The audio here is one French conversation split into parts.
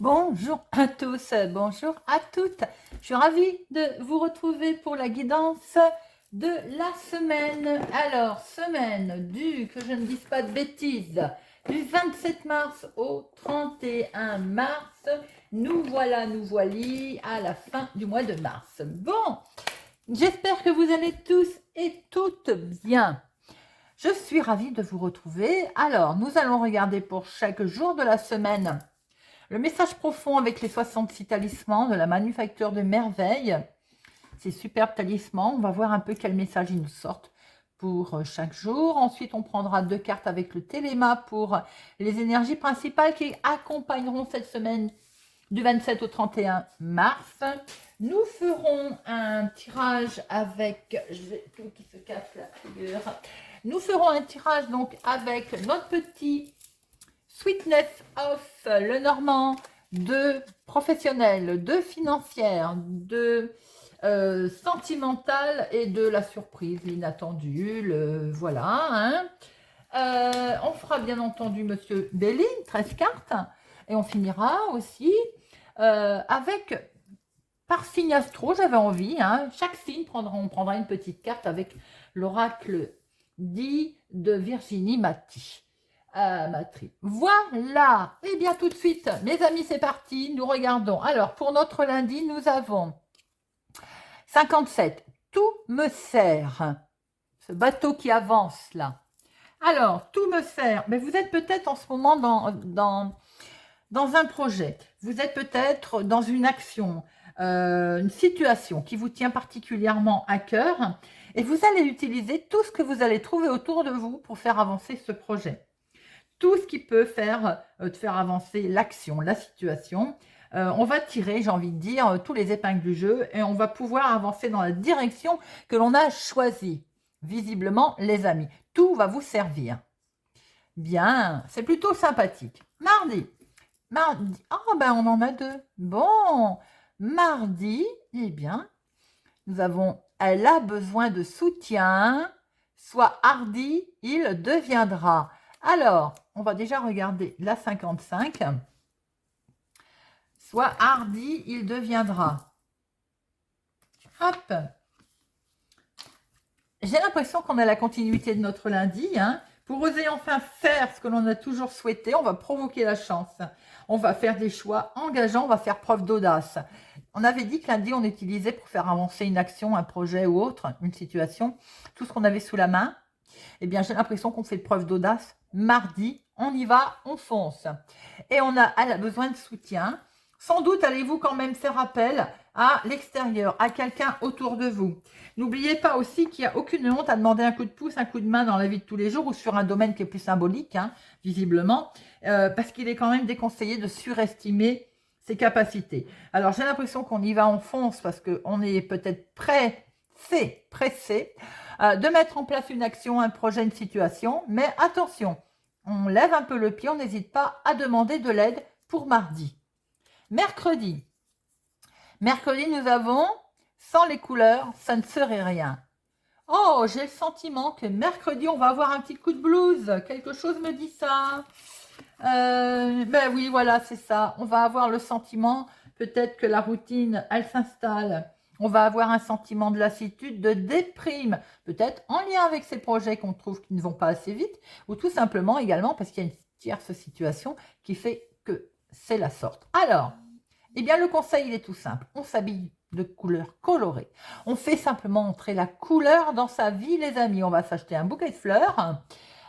Bonjour à tous, bonjour à toutes. Je suis ravie de vous retrouver pour la guidance de la semaine. Alors, semaine que je ne dise pas de bêtises, du 27 mars au 31 mars. Nous voilà, nous voici à la fin du mois de mars. Bon, j'espère que vous allez tous et toutes bien. Je suis ravie de vous retrouver. Alors, nous allons regarder pour chaque jour de la semaine le message profond avec les 66 talismans de la manufacture de merveilles. Ces superbes talismans, on va voir un peu quel message ils nous sortent pour chaque jour. Ensuite, on prendra 2 cartes avec le téléma pour les énergies principales qui accompagneront cette semaine du 27 au 31 mars. Nous ferons un tirage avec... J'ai tout qui se casse la figure. Nous ferons un tirage donc avec notre petit Sweetness of Lenormand, de professionnel, de financière, de sentimental et de la surprise, l'inattendu, voilà. Hein. On fera bien entendu Monsieur Belly, 13 cartes, et on finira aussi avec, par signe astro, j'avais envie, hein, chaque signe, on prendra une petite carte avec l'oracle dit de Virginie Matry. Voilà, et bien tout de suite, mes amis, c'est parti, nous regardons. Alors, pour notre lundi, nous avons 57, tout me sert, ce bateau qui avance là. Alors, tout me sert, mais vous êtes peut-être en ce moment dans un projet, vous êtes peut-être dans une action, une situation qui vous tient particulièrement à cœur, et vous allez utiliser tout ce que vous allez trouver autour de vous pour faire avancer ce projet. Tout ce qui peut faire avancer l'action, la situation. On va tirer, j'ai envie de dire, tous les épingles du jeu et on va pouvoir avancer dans la direction que l'on a choisie. Visiblement, les amis, tout va vous servir. Bien, c'est plutôt sympathique. Mardi, oh ben on en a 2. Bon, mardi, eh bien, nous avons, elle a besoin de soutien, soit hardi, il deviendra. Alors, on va déjà regarder la 55. Soit hardi, il deviendra. Hop. J'ai l'impression qu'on a la continuité de notre lundi. Hein. Pour oser enfin faire ce que l'on a toujours souhaité, on va provoquer la chance. On va faire des choix engageants, on va faire preuve d'audace. On avait dit que lundi, on utilisait pour faire avancer une action, un projet ou autre, une situation, tout ce qu'on avait sous la main. Eh bien, j'ai l'impression qu'on fait preuve d'audace. Mardi, on y va, on fonce. Et elle a besoin de soutien. Sans doute allez-vous quand même faire appel à l'extérieur, à quelqu'un autour de vous. N'oubliez pas aussi qu'il n'y a aucune honte à demander un coup de pouce, un coup de main dans la vie de tous les jours ou sur un domaine qui est plus symbolique, hein, visiblement, parce qu'il est quand même déconseillé de surestimer ses capacités. Alors, j'ai l'impression qu'on y va, on fonce parce qu'on est peut-être pressé de mettre en place une action, un projet, une situation. Mais attention, on lève un peu le pied, on n'hésite pas à demander de l'aide pour mardi. Mercredi, nous avons, sans les couleurs, ça ne serait rien. Oh, j'ai le sentiment que mercredi, on va avoir un petit coup de blues. Quelque chose me dit ça. Ben oui, voilà, c'est ça. On va avoir le sentiment, peut-être que la routine, elle s'installe. On va avoir un sentiment de lassitude, de déprime, peut-être en lien avec ces projets qu'on trouve qui ne vont pas assez vite, ou tout simplement également parce qu'il y a une tierce situation qui fait que c'est la sorte. Alors, eh bien le conseil, il est tout simple. On s'habille de couleurs colorées. On fait simplement entrer la couleur dans sa vie, les amis. On va s'acheter un bouquet de fleurs.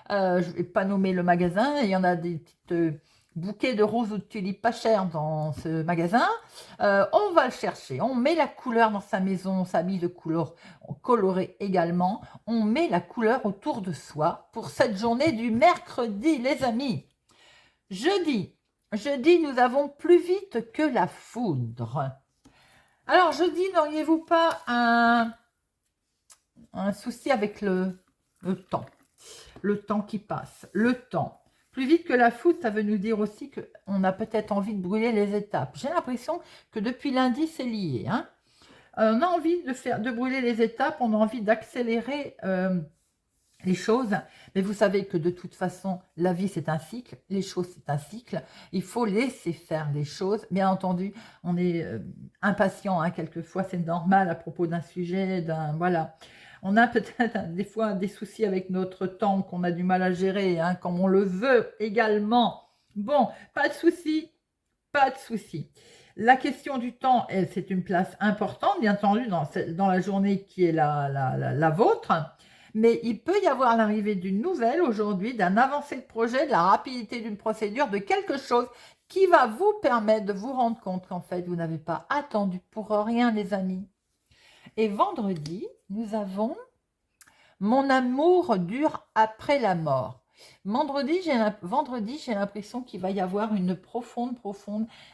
Je ne vais pas nommer le magasin. Il y en a des petites... bouquet de roses ou de tulipes pas cher dans ce magasin, on va le chercher, on met la couleur dans sa maison, on s'habille de couleurs colorées également, on met la couleur autour de soi pour cette journée du mercredi, les amis. Jeudi, nous avons plus vite que la foudre. Alors jeudi, n'auriez-vous pas un souci avec le temps qui passe, le temps. Plus vite que la foudre, ça veut nous dire aussi qu'on a peut-être envie de brûler les étapes. J'ai l'impression que depuis lundi, c'est lié. Hein. On a envie de brûler les étapes, on a envie d'accélérer les choses, mais vous savez que de toute façon, la vie c'est un cycle, les choses c'est un cycle, il faut laisser faire les choses. Bien entendu, on est impatient, hein, quelquefois c'est normal à propos d'un sujet, voilà. On a peut-être des fois des soucis avec notre temps qu'on a du mal à gérer, hein, comme on le veut également. Bon, pas de souci, pas de souci. La question du temps, c'est une place importante, bien entendu, dans la journée qui est la vôtre. Mais il peut y avoir l'arrivée d'une nouvelle aujourd'hui, d'un avancé de projet, de la rapidité d'une procédure, de quelque chose qui va vous permettre de vous rendre compte qu'en fait, vous n'avez pas attendu pour rien, les amis. Et vendredi, nous avons mon amour dure après la mort. Vendredi, j'ai l'impression qu'il va y avoir une profonde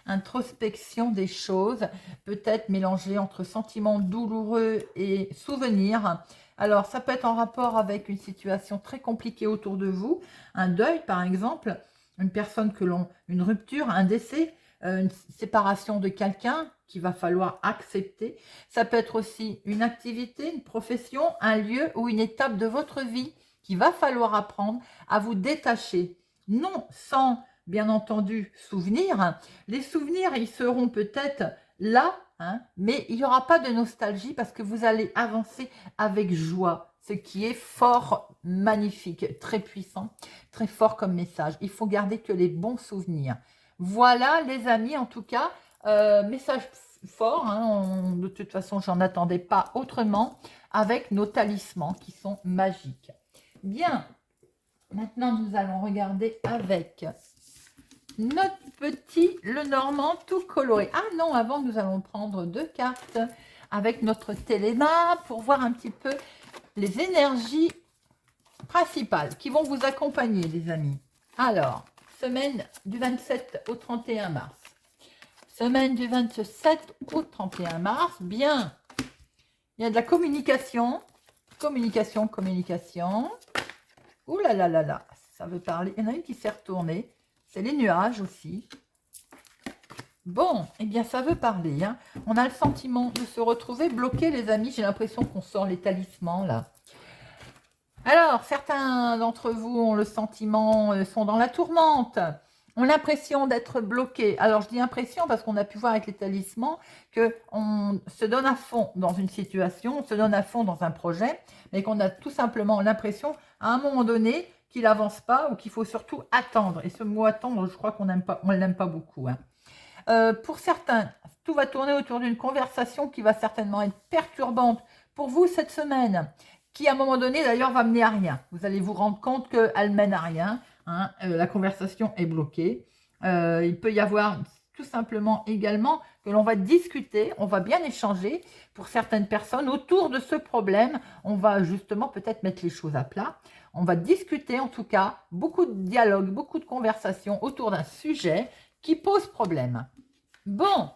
introspection des choses, peut-être mélangée entre sentiments douloureux et souvenirs. Alors, ça peut être en rapport avec une situation très compliquée autour de vous, un deuil par exemple, une rupture, un décès, une séparation de quelqu'un qu'il va falloir accepter. Ça peut être aussi une activité, une profession, un lieu ou une étape de votre vie qu'il va falloir apprendre à vous détacher. Non sans, bien entendu, souvenirs. Les souvenirs, ils seront peut-être là, hein, mais il n'y aura pas de nostalgie parce que vous allez avancer avec joie, ce qui est fort magnifique, très puissant, très fort comme message. Il faut garder que les bons souvenirs. Voilà, les amis, en tout cas, message fort, hein, de toute façon, j'en attendais pas autrement, avec nos talismans qui sont magiques. Bien, maintenant nous allons regarder avec notre petit Lenormand tout coloré. Ah non, avant nous allons prendre 2 cartes avec notre téléma pour voir un petit peu les énergies principales qui vont vous accompagner, les amis. Alors, semaine du 27 au 31 mars. Semaine du 27 au 31 mars, bien, il y a de la communication. Communication. Ouh là là là là, ça veut parler. Il y en a une qui s'est retournée. C'est les nuages aussi. Bon, eh bien, ça veut parler. Hein. On a le sentiment de se retrouver bloqué, les amis. J'ai l'impression qu'on sort les talismans, là. Alors, certains d'entre vous ont le sentiment, sont dans la tourmente, ont l'impression d'être bloqués. Alors, je dis impression parce qu'on a pu voir avec les talismans qu'on se donne à fond dans une situation, on se donne à fond dans un projet, mais qu'on a tout simplement l'impression, à un moment donné, qu'il n'avance pas ou qu'il faut surtout attendre. Et ce mot attendre, je crois qu'on ne l'aime pas beaucoup. Hein. Pour certains, tout va tourner autour d'une conversation qui va certainement être perturbante pour vous cette semaine, qui à un moment donné d'ailleurs va mener à rien. Vous allez vous rendre compte qu'elle mène à rien. Hein, la conversation est bloquée. Il peut y avoir tout simplement également que l'on va discuter, on va bien échanger pour certaines personnes autour de ce problème. On va justement peut-être mettre les choses à plat. On va discuter en tout cas, beaucoup de dialogue, beaucoup de conversations autour d'un sujet qui pose problème. Bon,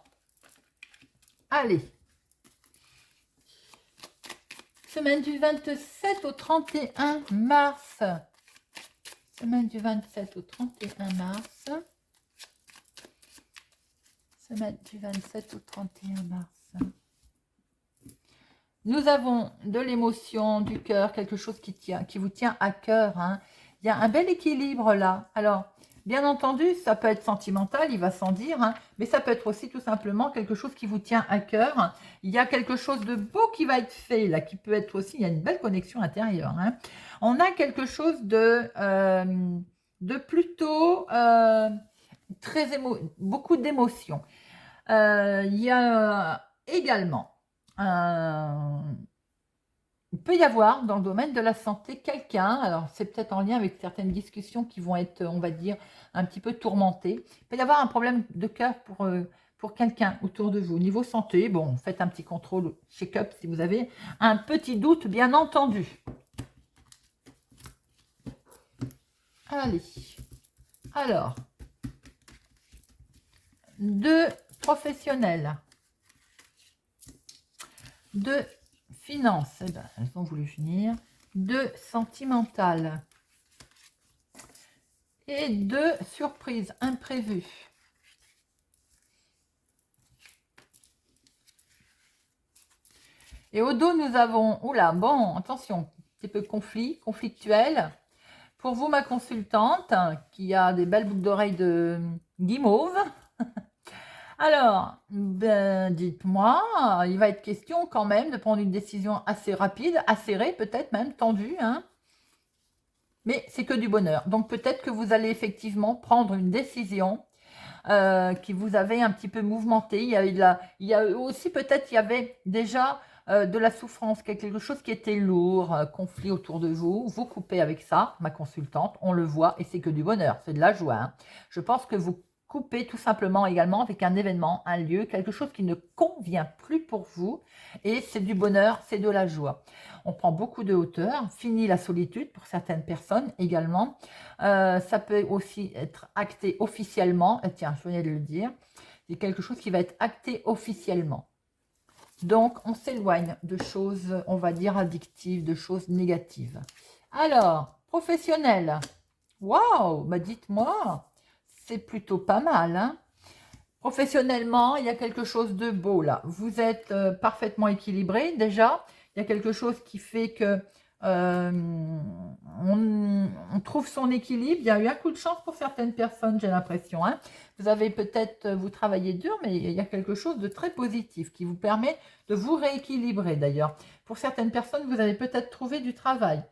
allez. Semaine du 27 au 31 mars. Semaine du 27 au 31 mars. Semaine du 27 au 31 mars. Nous avons de l'émotion, du cœur, quelque chose qui vous tient à cœur. Hein. Il y a un bel équilibre là. Alors, bien entendu, ça peut être sentimental, il va sans dire, hein, mais ça peut être aussi tout simplement quelque chose qui vous tient à cœur. Il y a quelque chose de beau qui va être fait là, qui peut être aussi, il y a une belle connexion intérieure. Hein. On a quelque chose de plutôt beaucoup d'émotions. Il y a également il peut y avoir dans le domaine de la santé quelqu'un, alors c'est peut-être en lien avec certaines discussions qui vont être, on va dire, un petit peu tourmentées. Il peut y avoir un problème de cœur pour quelqu'un autour de vous. Au niveau santé, bon, faites un petit contrôle, check-up si vous avez un petit doute, bien entendu. Allez, alors, 2 professionnels. 2 finances, eh ben, elles ont voulu finir. 2 sentimentales. Et 2 surprises imprévues. Et au dos, nous avons, oula, bon, attention, un petit peu conflictuel. Pour vous, ma consultante, qui a des belles boucles d'oreilles de guimauve, alors, ben, dites-moi, il va être question quand même de prendre une décision assez rapide, acérée, peut-être même tendue, hein. Mais c'est que du bonheur. Donc peut-être que vous allez effectivement prendre une décision qui vous avait un petit peu mouvementé. Il y a aussi peut-être il y avait déjà de la souffrance, quelque chose qui était lourd, conflit autour de vous. Vous coupez avec ça, ma consultante, on le voit et c'est que du bonheur, c'est de la joie, hein. Je pense que vous coupez tout simplement également avec un événement, un lieu, quelque chose qui ne convient plus pour vous et c'est du bonheur, c'est de la joie. On prend beaucoup de hauteur, fini la solitude pour certaines personnes également. Ça peut aussi être acté officiellement. Tiens, je venais de le dire. C'est quelque chose qui va être acté officiellement. Donc, on s'éloigne de choses, on va dire, addictives, de choses négatives. Alors, professionnel. Waouh, bah dites-moi, c'est plutôt pas mal, hein. Professionnellement, il y a quelque chose de beau là. Vous êtes parfaitement équilibré déjà. Il y a quelque chose qui fait que on trouve son équilibre. Il y a eu un coup de chance pour certaines personnes, j'ai l'impression, hein. Vous avez peut-être, vous travaillez dur, mais il y a quelque chose de très positif qui vous permet de vous rééquilibrer d'ailleurs. Pour certaines personnes, vous avez peut-être trouvé du travail.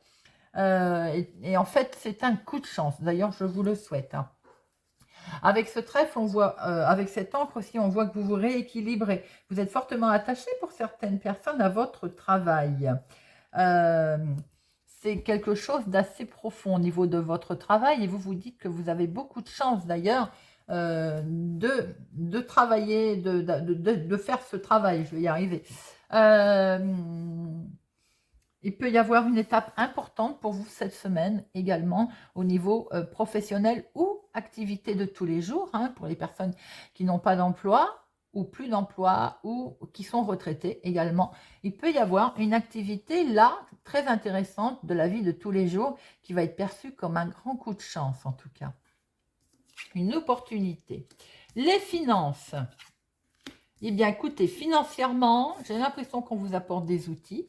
Et en fait, c'est un coup de chance. D'ailleurs, je vous le souhaite, hein. Avec ce trèfle, on voit, avec cette encre aussi, on voit que vous vous rééquilibrez. Vous êtes fortement attaché pour certaines personnes à votre travail. Euh, c'est quelque chose d'assez profond au niveau de votre travail et vous vous dites que vous avez beaucoup de chance d'ailleurs de travailler, de faire ce travail. Je vais y arriver. Euh, il peut y avoir une étape importante pour vous cette semaine également au niveau professionnel ou activité de tous les jours, hein, pour les personnes qui n'ont pas d'emploi ou plus d'emploi ou qui sont retraités également. Il peut y avoir une activité là très intéressante de la vie de tous les jours qui va être perçue comme un grand coup de chance en tout cas. Une opportunité. Les finances. Eh bien écoutez, financièrement, j'ai l'impression qu'on vous apporte des outils.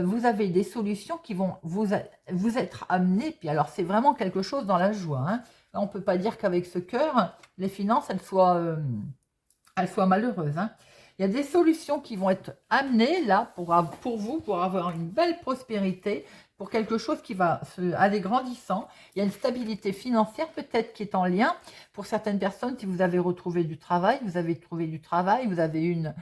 Vous avez des solutions qui vont vous être amenées, puis alors c'est vraiment quelque chose dans la joie, hein. Là, on ne peut pas dire qu'avec ce cœur, les finances, elles soient malheureuses, hein. Il y a des solutions qui vont être amenées là pour vous, pour avoir une belle prospérité, pour quelque chose qui va aller grandissant. Il y a une stabilité financière peut-être qui est en lien. Pour certaines personnes, si vous avez retrouvé du travail, vous avez trouvé du travail, vous avez une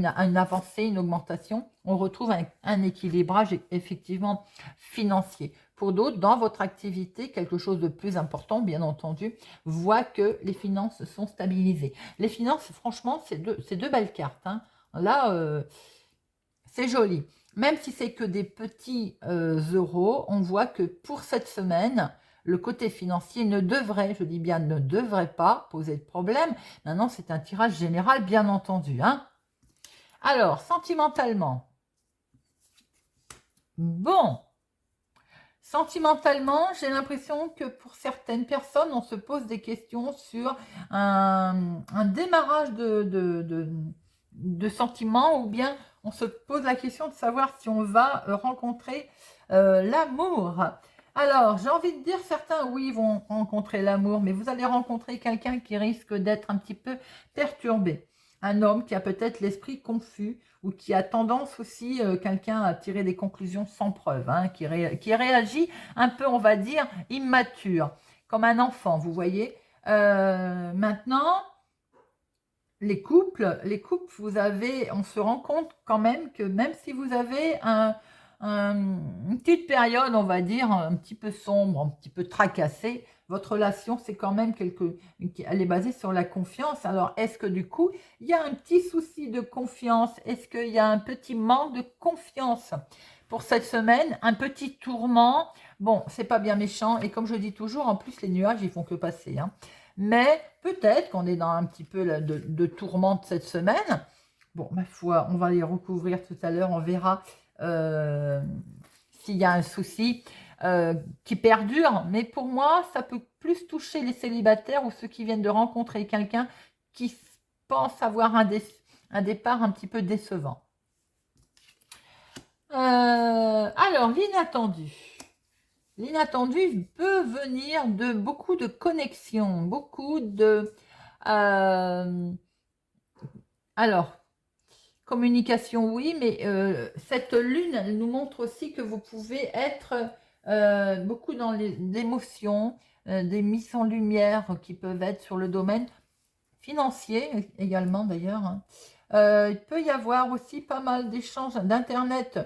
avancée, une augmentation, on retrouve un équilibrage effectivement financier. Pour d'autres, dans votre activité, quelque chose de plus important, bien entendu, voit que les finances sont stabilisées. Les finances, franchement, c'est deux belles cartes, hein. Là, c'est joli. Même si c'est que des petits euros, on voit que pour cette semaine, le côté financier ne devrait, je dis bien ne devrait pas poser de problème. Maintenant, c'est un tirage général, bien entendu, hein. Alors, sentimentalement. Bon. Sentimentalement, j'ai l'impression que pour certaines personnes, on se pose des questions sur un démarrage de sentiments ou bien on se pose la question de savoir si on va rencontrer l'amour. Alors, j'ai envie de dire, certains, oui, vont rencontrer l'amour, mais vous allez rencontrer quelqu'un qui risque d'être un petit peu perturbé. Un homme qui a peut-être l'esprit confus ou qui a tendance aussi, quelqu'un à tirer des conclusions sans preuve, hein, qui réagit un peu, on va dire, immature, comme un enfant, vous voyez. Maintenant, on se rend compte quand même que même si vous avez une petite période, on va dire, un petit peu sombre, un petit peu tracassée, votre relation, c'est quand même elle est basée sur la confiance. Alors, est-ce que du coup, il y a un petit souci de confiance? Est-ce qu'il y a un petit manque de confiance pour cette semaine? Un petit tourment? Bon, c'est pas bien méchant. Et comme je dis toujours, en plus, les nuages, ils font que passer, hein. Mais peut-être qu'on est dans un petit peu de tourmente cette semaine. Bon, ma foi, on va les recouvrir tout à l'heure. On verra s'il y a un souci qui perdure. Mais pour moi, ça peut plus toucher les célibataires ou ceux qui viennent de rencontrer quelqu'un qui pense avoir un départ un petit peu décevant. Alors, l'inattendu. L'inattendu peut venir de beaucoup de connexions, beaucoup de... euh, alors, communication, oui, mais cette lune, elle nous montre aussi que vous pouvez être beaucoup dans l'émotion, des mises en lumière qui peuvent être sur le domaine financier également d'ailleurs, hein. Il peut y avoir aussi pas mal d'échanges d'Internet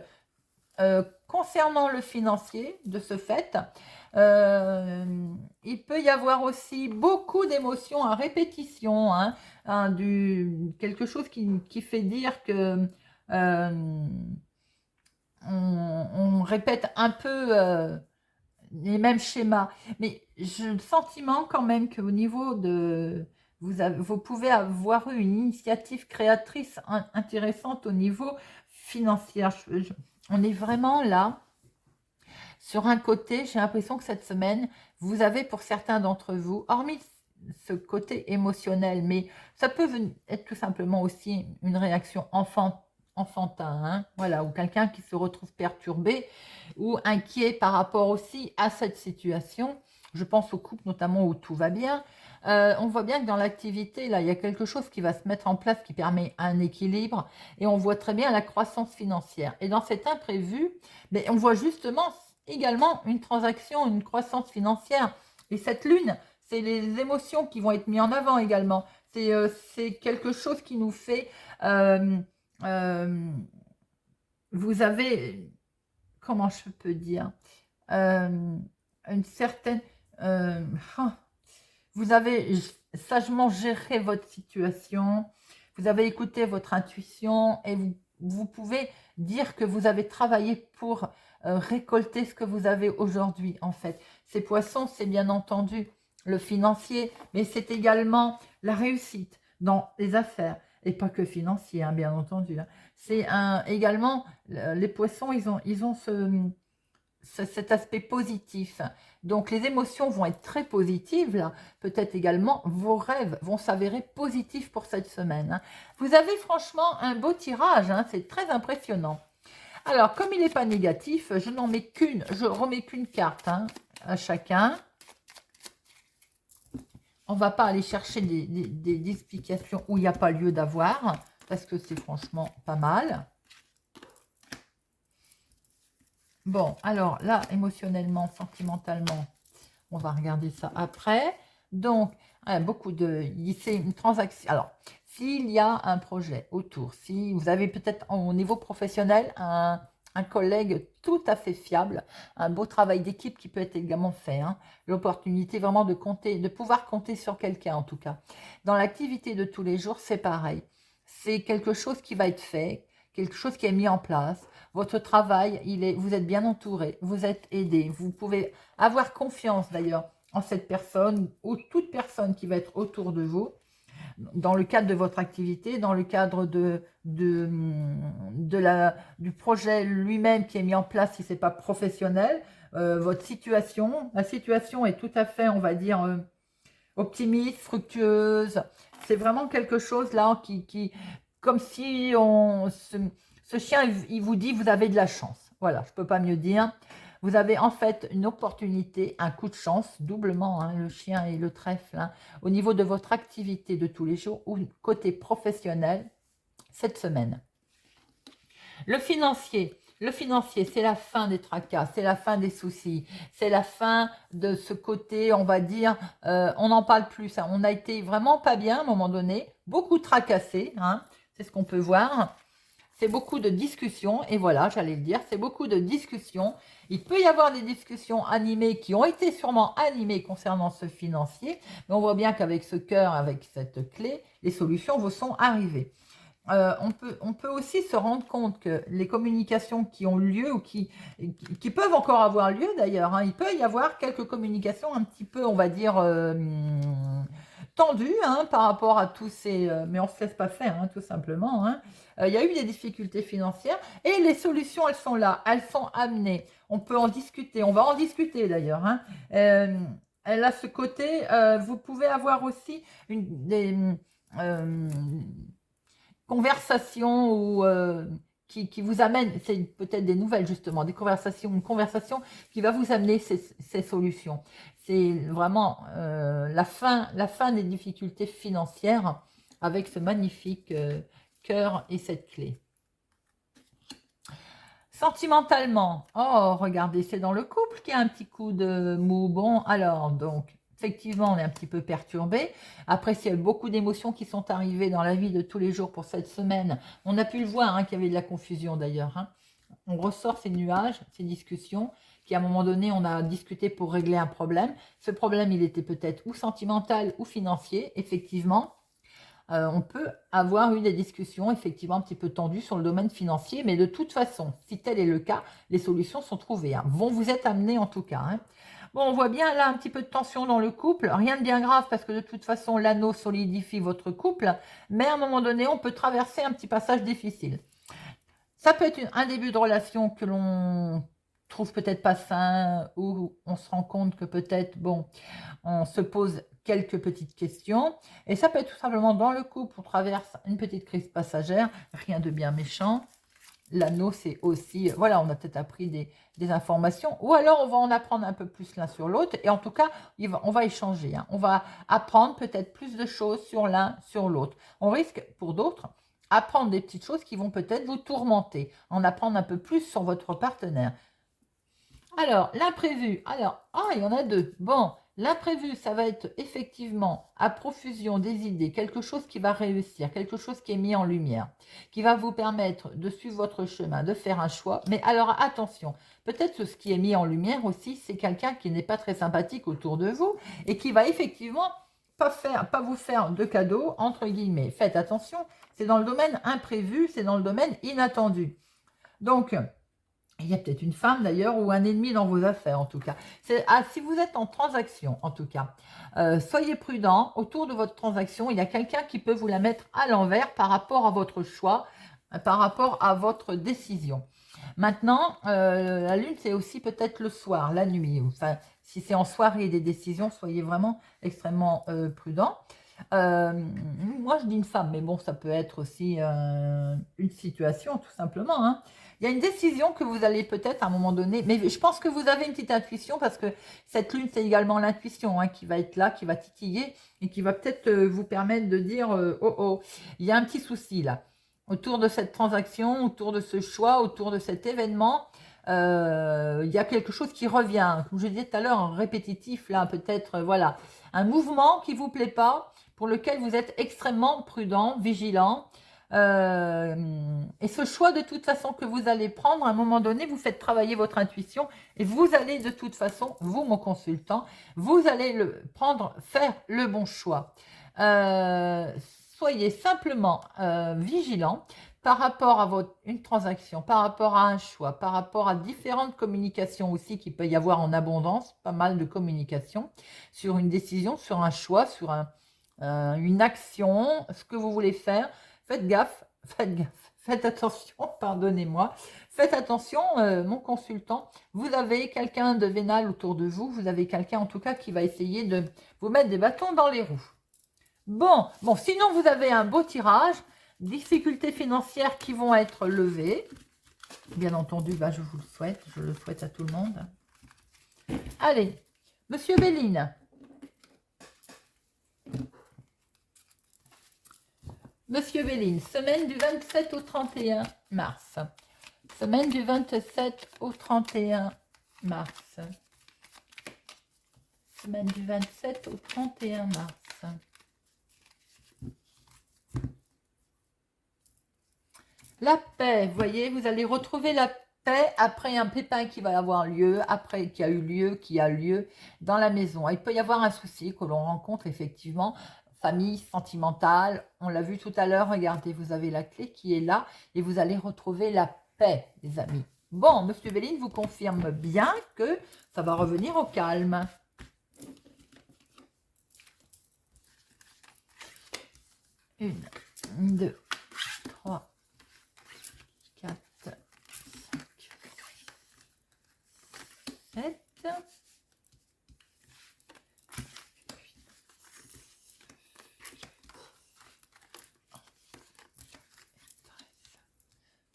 concernant le financier, de ce fait. Euh, il peut y avoir aussi beaucoup d'émotions à répétition, hein, quelque chose qui fait dire que euh, on répète un peu les mêmes schémas. Mais j'ai le sentiment quand même qu'au niveau de... vous pouvez avoir eu une initiative créatrice intéressante au niveau financier. On est vraiment là. Sur un côté, j'ai l'impression que cette semaine, vous avez pour certains d'entre vous, hormis ce côté émotionnel, mais ça peut être tout simplement aussi une réaction enfantin, hein, voilà, ou quelqu'un qui se retrouve perturbé ou inquiet par rapport aussi à cette situation. Je pense aux couples notamment où tout va bien. On voit bien que dans l'activité, là, il y a quelque chose qui va se mettre en place qui permet un équilibre et on voit très bien la croissance financière. Et dans cet imprévu, mais on voit justement également une transaction, une croissance financière. Et cette lune, c'est les émotions qui vont être mises en avant également. C'est quelque chose qui nous fait... euh, euh, vous avez, comment je peux dire, une certaine... euh, ah, vous avez sagement géré votre situation, vous avez écouté votre intuition et vous pouvez dire que vous avez travaillé pour récolter ce que vous avez aujourd'hui en fait. Ces poissons, c'est bien entendu le financier, mais c'est également la réussite dans les affaires et pas que financier, hein, bien entendu, hein. C'est également, les poissons, ils ont cet aspect positif. Donc les émotions vont être très positives là. Peut-être également vos rêves vont s'avérer positifs pour cette semaine, hein. Vous avez franchement un beau tirage, hein, c'est très impressionnant. Alors comme il n'est pas négatif, je n'en mets qu'une, je remets qu'une carte, hein, à chacun. On ne va pas aller chercher des explications où il n'y a pas lieu d'avoir, parce que c'est franchement pas mal. Bon, alors là, émotionnellement, sentimentalement, on va regarder ça après. Donc, beaucoup de... C'est une transaction. Alors, s'il y a un projet autour, si vous avez peut-être au niveau professionnel un collègue tout à fait fiable, un beau travail d'équipe qui peut être également fait, hein, l'opportunité vraiment de compter, de pouvoir compter sur quelqu'un en tout cas. Dans l'activité de tous les jours, c'est pareil. C'est quelque chose qui va être fait, quelque chose qui est mis en place. Votre travail, vous êtes bien entouré, vous êtes aidé. Vous pouvez avoir confiance d'ailleurs en cette personne ou toute personne qui va être autour de vous, dans le cadre de votre activité, dans le cadre du projet lui-même qui est mis en place si ce n'est pas professionnel. Votre situation, la situation est tout à fait, on va dire, optimiste, fructueuse. C'est vraiment quelque chose là comme si ce chien, il vous dit, vous avez de la chance. Voilà, je ne peux pas mieux dire. Vous avez en fait une opportunité, un coup de chance, doublement, hein, le chien et le trèfle, hein, au niveau de votre activité de tous les jours ou côté professionnel cette semaine. Le financier, c'est la fin des tracas, c'est la fin des soucis, c'est la fin de ce côté, on va dire, on n'en parle plus, hein. On a été vraiment pas bien à un moment donné, beaucoup tracassé, hein, c'est ce qu'on peut voir. C'est beaucoup de discussions, et voilà, j'allais le dire, c'est beaucoup de discussions. Il peut y avoir des discussions animées qui ont été sûrement animées concernant ce financier, mais on voit bien qu'avec ce cœur, avec cette clé, les solutions vous sont arrivées. On peut aussi se rendre compte que les communications qui ont lieu ou qui peuvent encore avoir lieu d'ailleurs, hein, il peut y avoir quelques communications un petit peu, on va dire, tendues, hein, par rapport à tous ces... mais on ne se laisse pas faire, hein, tout simplement, hein. Il y a eu des difficultés financières et les solutions, elles sont là, elles sont amenées. On peut en discuter, on va en discuter d'ailleurs, hein. Elle a ce côté, vous pouvez avoir aussi des conversations qui vous amène, c'est peut-être des nouvelles justement, des conversations, une conversation qui va vous amener ces solutions. C'est vraiment la fin des difficultés financières avec ce magnifique cœur et cette clé. Sentimentalement, oh, regardez, c'est dans le couple qu'il y a un petit coup de mou. Bon, alors, donc, effectivement, on est un petit peu perturbé. Après, s'il y a beaucoup d'émotions qui sont arrivées dans la vie de tous les jours pour cette semaine, on a pu le voir, hein, qu'il y avait de la confusion d'ailleurs. Hein. On ressort ces nuages, ces discussions, qui à un moment donné, on a discuté pour régler un problème. Ce problème, il était peut-être ou sentimental ou financier, effectivement. On peut avoir eu des discussions effectivement un petit peu tendues sur le domaine financier, mais de toute façon, si tel est le cas, les solutions sont trouvées, hein, vont vous être amenées en tout cas. Hein. Bon, on voit bien là un petit peu de tension dans le couple, rien de bien grave parce que de toute façon, l'anneau solidifie votre couple, mais à un moment donné, on peut traverser un petit passage difficile. Ça peut être un début de relation que l'on trouve peut-être pas sain, ou on se rend compte que peut-être, bon, on se pose quelques petites questions. Et ça peut être tout simplement dans le couple, on traverse une petite crise passagère, rien de bien méchant. L'anneau, c'est aussi, voilà, on a peut-être appris des informations, ou alors on va en apprendre un peu plus l'un sur l'autre, et en tout cas, on va échanger, hein. On va apprendre peut-être plus de choses sur l'un, sur l'autre. On risque, pour d'autres, apprendre des petites choses qui vont peut-être vous tourmenter, en apprendre un peu plus sur votre partenaire. Alors, l'imprévu. Alors, il y en a deux. Bon, l'imprévu, ça va être effectivement à profusion des idées, quelque chose qui va réussir, quelque chose qui est mis en lumière, qui va vous permettre de suivre votre chemin, de faire un choix. Mais alors, attention, peut-être que ce qui est mis en lumière aussi, c'est quelqu'un qui n'est pas très sympathique autour de vous et qui va effectivement pas vous faire de cadeaux, entre guillemets. Faites attention, c'est dans le domaine imprévu, c'est dans le domaine inattendu. Donc, il y a peut-être une femme d'ailleurs ou un ennemi dans vos affaires en tout cas. Si vous êtes en transaction en tout cas, soyez prudent. Autour de votre transaction, il y a quelqu'un qui peut vous la mettre à l'envers par rapport à votre choix, par rapport à votre décision. Maintenant, la lune, c'est aussi peut-être le soir, la nuit. Enfin, si c'est en soirée des décisions, soyez vraiment extrêmement prudent. Moi, je dis une femme, mais bon, ça peut être aussi une situation, tout simplement. Hein. Il y a une décision que vous allez peut-être à un moment donné, mais je pense que vous avez une petite intuition parce que cette lune, c'est également l'intuition hein, qui va être là, qui va titiller et qui va peut-être vous permettre de dire oh oh, il y a un petit souci là autour de cette transaction, autour de ce choix, autour de cet événement. Il y a quelque chose qui revient, comme je disais tout à l'heure, répétitif là, peut-être voilà, un mouvement qui vous plaît pas, pour lequel vous êtes extrêmement prudent, vigilant. Et ce choix de toute façon que vous allez prendre, à un moment donné, vous faites travailler votre intuition et vous allez de toute façon, vous mon consultant, vous allez faire le bon choix. Soyez simplement vigilant par rapport à une transaction, par rapport à un choix, par rapport à différentes communications aussi qu'il peut y avoir en abondance, pas mal de communications sur une décision, sur un choix, sur une action, ce que vous voulez faire. Faites gaffe, faites attention, pardonnez-moi. Faites attention, mon consultant, vous avez quelqu'un de vénal autour de vous, vous avez quelqu'un en tout cas qui va essayer de vous mettre des bâtons dans les roues. Bon, sinon vous avez un beau tirage, difficultés financières qui vont être levées. Bien entendu, je vous le souhaite, je le souhaite à tout le monde. Allez, Monsieur Béline. Monsieur Béline, semaine du 27 au 31 mars. Semaine du 27 au 31 mars. Semaine du 27 au 31 mars. La paix, vous voyez, vous allez retrouver la paix après un pépin qui va avoir lieu, après qui a lieu dans la maison. Il peut y avoir un souci que l'on rencontre effectivement, famille sentimentale, on l'a vu tout à l'heure, regardez, vous avez la clé qui est là et vous allez retrouver la paix, les amis. Bon, Monsieur Béline vous confirme bien que ça va revenir au calme. Une, deux, trois. 4, 5, 7.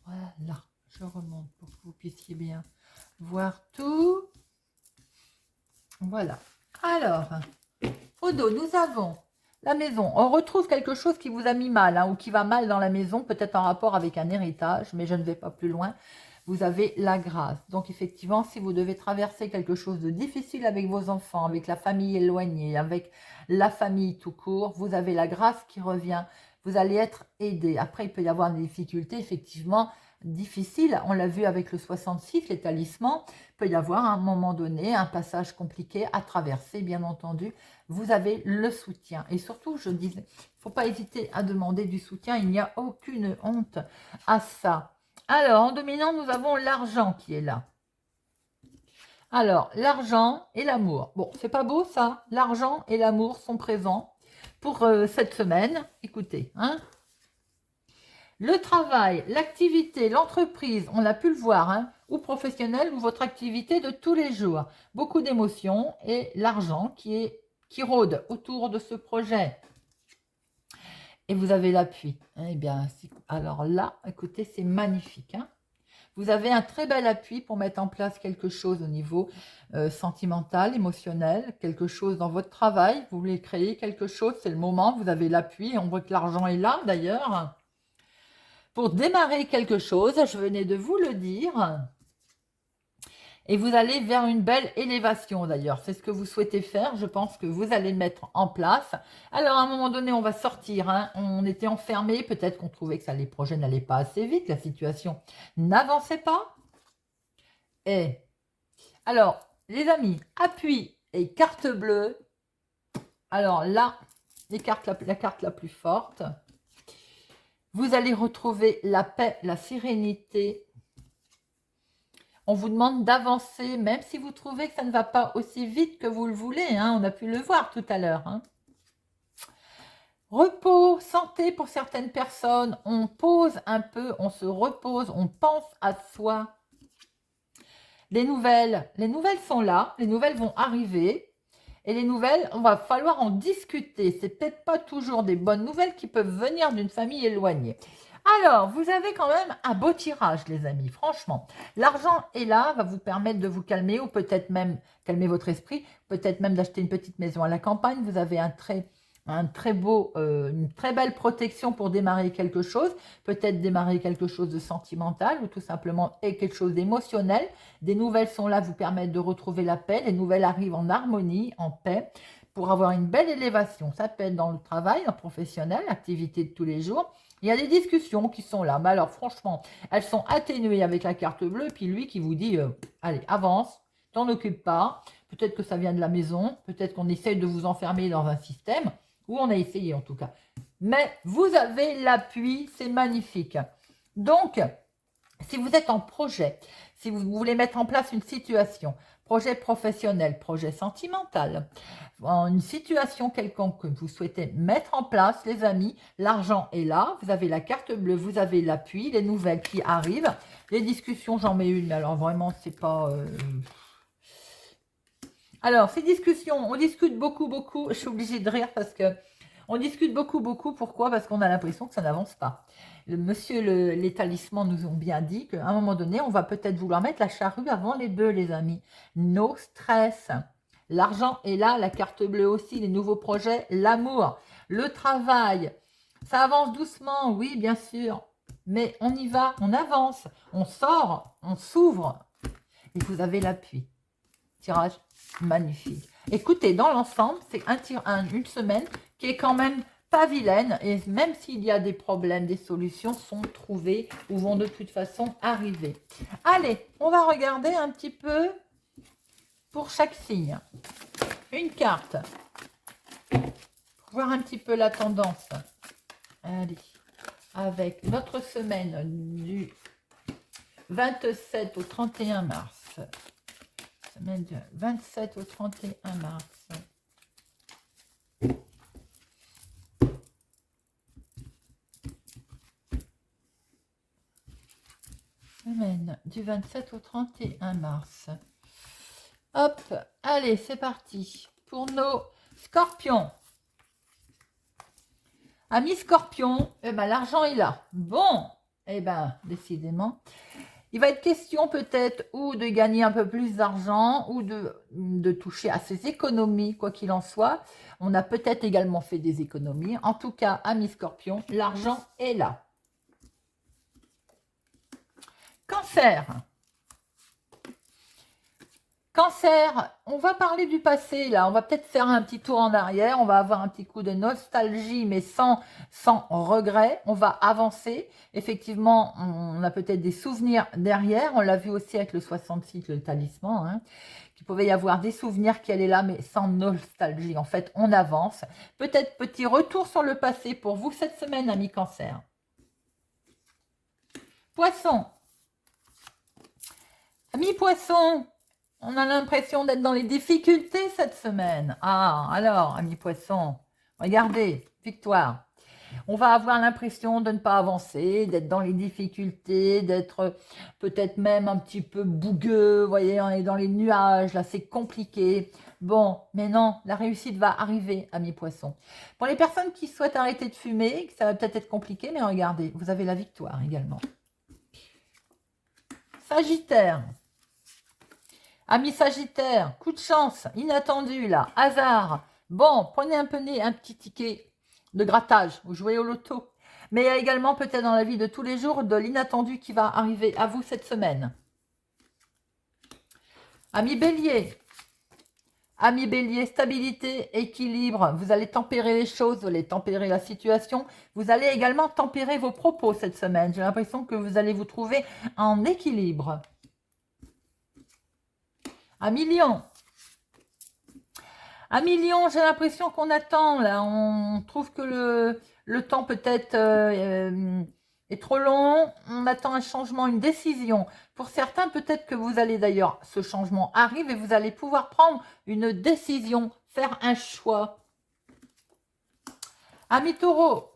Voilà. remonte pour que vous puissiez bien voir tout. Voilà. Alors, au dos, nous avons la maison. On retrouve quelque chose qui vous a mis mal, hein, ou qui va mal dans la maison, peut-être en rapport avec un héritage, mais je ne vais pas plus loin. Vous avez la grâce. Donc, effectivement, si vous devez traverser quelque chose de difficile avec vos enfants, avec la famille éloignée, avec la famille tout court, vous avez la grâce qui revient. Vous allez être aidé. Après, il peut y avoir des difficultés, effectivement, difficiles. On l'a vu avec le 66, les talismans. Il peut y avoir à un moment donné un passage compliqué à traverser, bien entendu. Vous avez le soutien. Et surtout, je disais, il ne faut pas hésiter à demander du soutien. Il n'y a aucune honte à ça. Alors, en dominant, nous avons l'argent qui est là. Alors, l'argent et l'amour. Bon, c'est pas beau ça? L'argent et l'amour sont présents pour cette semaine. Écoutez, hein? Le travail, l'activité, l'entreprise, on a pu le voir, hein, ou professionnel, ou votre activité de tous les jours. Beaucoup d'émotions et l'argent qui rôde autour de ce projet. Et vous avez l'appui. Eh bien, alors là, écoutez, c'est magnifique. Hein. Vous avez un très bel appui pour mettre en place quelque chose au niveau sentimental, émotionnel, quelque chose dans votre travail. Vous voulez créer quelque chose, c'est le moment, vous avez l'appui. On voit que l'argent est là, d'ailleurs. Pour démarrer quelque chose, je venais de vous le dire. Et vous allez vers une belle élévation d'ailleurs. C'est ce que vous souhaitez faire. Je pense que vous allez le mettre en place. Alors à un moment donné, on va sortir. Hein. On était enfermé. Peut-être qu'on trouvait que les projets n'allaient pas assez vite. La situation n'avançait pas. Et alors, les amis, appui et carte bleue. Alors là, la carte la plus forte. Vous allez retrouver la paix, la sérénité. On vous demande d'avancer, même si vous trouvez que ça ne va pas aussi vite que vous le voulez. Hein, on a pu le voir tout à l'heure. Hein. Repos, santé pour certaines personnes. On pose un peu, on se repose, on pense à soi. Les nouvelles sont là, les nouvelles vont arriver. Et les nouvelles, on va falloir en discuter. C'est peut-être pas toujours des bonnes nouvelles qui peuvent venir d'une famille éloignée. Alors, vous avez quand même un beau tirage, les amis, franchement. L'argent est là, va vous permettre de vous calmer ou peut-être même calmer votre esprit, peut-être même d'acheter une petite maison à la campagne. Vous avez une très belle protection pour démarrer quelque chose, peut-être démarrer quelque chose de sentimental ou tout simplement quelque chose d'émotionnel. Des nouvelles sont là, vous permettent de retrouver la paix. Les nouvelles arrivent en harmonie, en paix, pour avoir une belle élévation. Ça peut être dans le travail, en professionnel, l'activité de tous les jours. Il y a des discussions qui sont là, mais alors franchement, elles sont atténuées avec la carte bleue, puis lui qui vous dit, allez, avance, t'en occupe pas, peut-être que ça vient de la maison, peut-être qu'on essaye de vous enfermer dans un système, ou on a essayé en tout cas. Mais vous avez l'appui, c'est magnifique. Donc, si vous êtes en projet, si vous voulez mettre en place une situation, projet professionnel, projet sentimental, une situation quelconque que vous souhaitez mettre en place, les amis, l'argent est là, vous avez la carte bleue, vous avez l'appui, les nouvelles qui arrivent, les discussions, j'en mets une, mais alors vraiment, c'est pas... Alors, ces discussions, on discute beaucoup, je suis obligée de rire parce que on discute beaucoup, pourquoi? Parce qu'on a l'impression que ça n'avance pas. Les talismans nous ont bien dit qu'à un moment donné, on va peut-être vouloir mettre la charrue avant les bœufs, les amis. No stress. L'argent est là, la carte bleue aussi, les nouveaux projets, l'amour, le travail. Ça avance doucement, oui, bien sûr. Mais on y va, on avance, on sort, on s'ouvre. Et vous avez l'appui. Tirage magnifique. Écoutez, dans l'ensemble, c'est une semaine qui est quand même pas vilaine. Et même s'il y a des problèmes, des solutions sont trouvées ou vont de toute façon arriver. Allez, on va regarder un petit peu pour chaque signe. Une carte. Pour voir un petit peu la tendance. Allez, avec notre semaine du 27 au 31 mars. Semaine du 27 au 31 mars. Semaine du 27 au 31 mars. Hop, allez, c'est parti pour nos scorpions. Amis scorpions, l'argent est là. Bon, décidément, Il va être question peut-être ou de gagner un peu plus d'argent ou de toucher à ses économies, quoi qu'il en soit. On a peut-être également fait des économies. En tout cas, amis Scorpion, l'argent est là. Cancer. Cancer, on va parler du passé là, on va peut-être faire un petit tour en arrière, on va avoir un petit coup de nostalgie mais sans regret, on va avancer. Effectivement, on a peut-être des souvenirs derrière, on l'a vu aussi avec le 66, le talisman, hein, qu'il pouvait y avoir des souvenirs qui allaient là mais sans nostalgie. En fait, on avance. Peut-être petit retour sur le passé pour vous cette semaine, amis Cancer. Poisson. Amis Poisson. On a l'impression d'être dans les difficultés cette semaine. Ah, alors, amis poissons, regardez, victoire. On va avoir l'impression de ne pas avancer, d'être dans les difficultés, d'être peut-être même un petit peu bougueux. Vous voyez, on est dans les nuages, là, c'est compliqué. Bon, mais non, la réussite va arriver, amis poissons. Pour les personnes qui souhaitent arrêter de fumer, ça va peut-être être compliqué, mais regardez, vous avez la victoire également. Sagittaire. Amis Sagittaire, coup de chance, inattendu là, hasard. Bon, prenez un petit ticket de grattage, vous jouez au loto. Mais il y a également peut-être dans la vie de tous les jours de l'inattendu qui va arriver à vous cette semaine. Amis Bélier. Amis Bélier, stabilité, équilibre. Vous allez tempérer les choses, vous allez tempérer la situation. Vous allez également tempérer vos propos cette semaine. J'ai l'impression que vous allez vous trouver en équilibre. Amis Lion. Amis Lion, j'ai l'impression qu'on attend là. On trouve que le temps peut-être est trop long. On attend un changement, une décision. Pour certains, peut-être que vous allez d'ailleurs, ce changement arrive et vous allez pouvoir prendre une décision, faire un choix. Amis Taureau.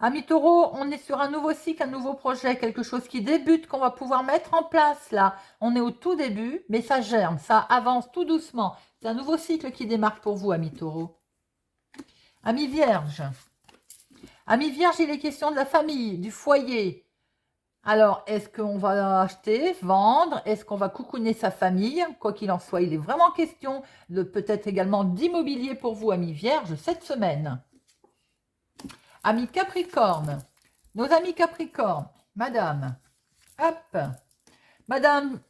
Amis Taureau, on est sur un nouveau cycle, un nouveau projet, quelque chose qui débute, qu'on va pouvoir mettre en place là. On est au tout début, mais ça germe, ça avance tout doucement. C'est un nouveau cycle qui démarre pour vous, amis Taureau. Amis Vierge. Amis Vierge, il est question de la famille, du foyer. Alors, est-ce qu'on va acheter, vendre? Est-ce qu'on va coucouner sa famille? Quoi qu'il en soit, il est vraiment question de peut-être également d'immobilier pour vous, amis Vierge, cette semaine. Amis Capricorne, nos amis Capricorne, madame, hop, madame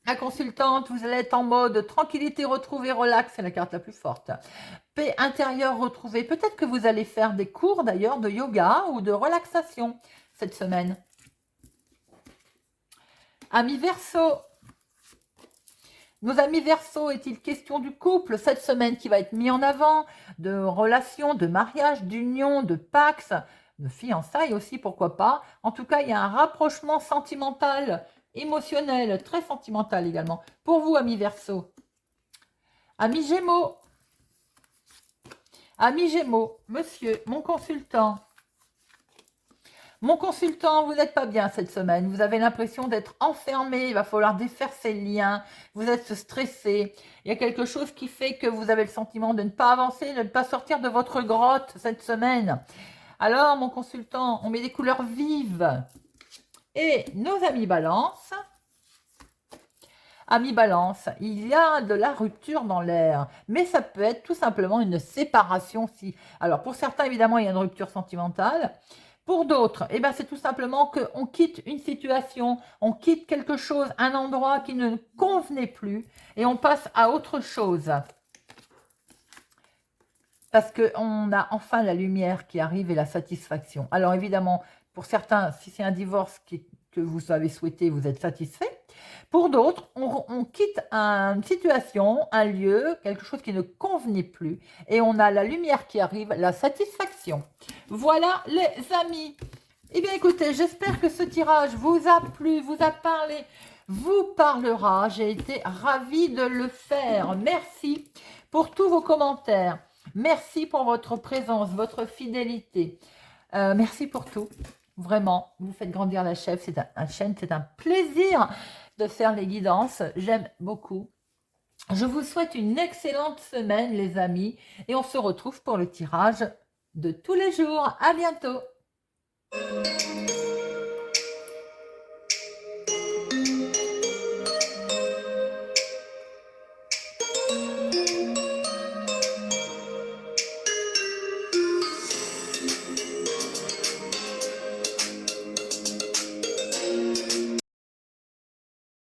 la consultante, vous allez être en mode tranquillité retrouvée, relax, c'est la carte la plus forte. Paix intérieure retrouvée, peut-être que vous allez faire des cours d'ailleurs de yoga ou de relaxation cette semaine. Amis Verseau, nos amis Verseau, est-il question du couple cette semaine qui va être mis en avant, de relations, de mariage, d'union, de pax, de fiançailles aussi, pourquoi pas. En tout cas, il y a un rapprochement sentimental, émotionnel, très sentimental également. Pour vous, amis Verseau. Amis Gémeaux. Amis Gémeaux, monsieur, mon consultant. Mon consultant, vous n'êtes pas bien cette semaine. Vous avez l'impression d'être enfermé. Il va falloir défaire ces liens. Vous êtes stressé. Il y a quelque chose qui fait que vous avez le sentiment de ne pas avancer, de ne pas sortir de votre grotte cette semaine. Alors, mon consultant, on met des couleurs vives. Et nos amis Balance. Amis Balance, il y a de la rupture dans l'air. Mais ça peut être tout simplement une séparation. Alors, pour certains, évidemment, il y a une rupture sentimentale. Pour d'autres, eh ben, c'est tout simplement qu'on quitte une situation, on quitte quelque chose, un endroit qui ne convenait plus et on passe à autre chose. Parce qu'on a enfin la lumière qui arrive et la satisfaction. Alors évidemment, pour certains, si c'est un divorce que vous avez souhaité, vous êtes satisfait. Pour d'autres, on quitte une situation, un lieu, quelque chose qui ne convenait plus et on a la lumière qui arrive, la satisfaction. Voilà les amis. Eh bien écoutez, j'espère que ce tirage vous a plu, vous a parlé, vous parlera. J'ai été ravie de le faire. Merci pour tous vos commentaires. Merci pour votre présence, votre fidélité. Merci pour tout. Vraiment, vous faites grandir la chaîne. C'est un plaisir de faire les guidances. J'aime beaucoup. Je vous souhaite une excellente semaine, les amis. Et on se retrouve pour le tirage de tous les jours. À bientôt.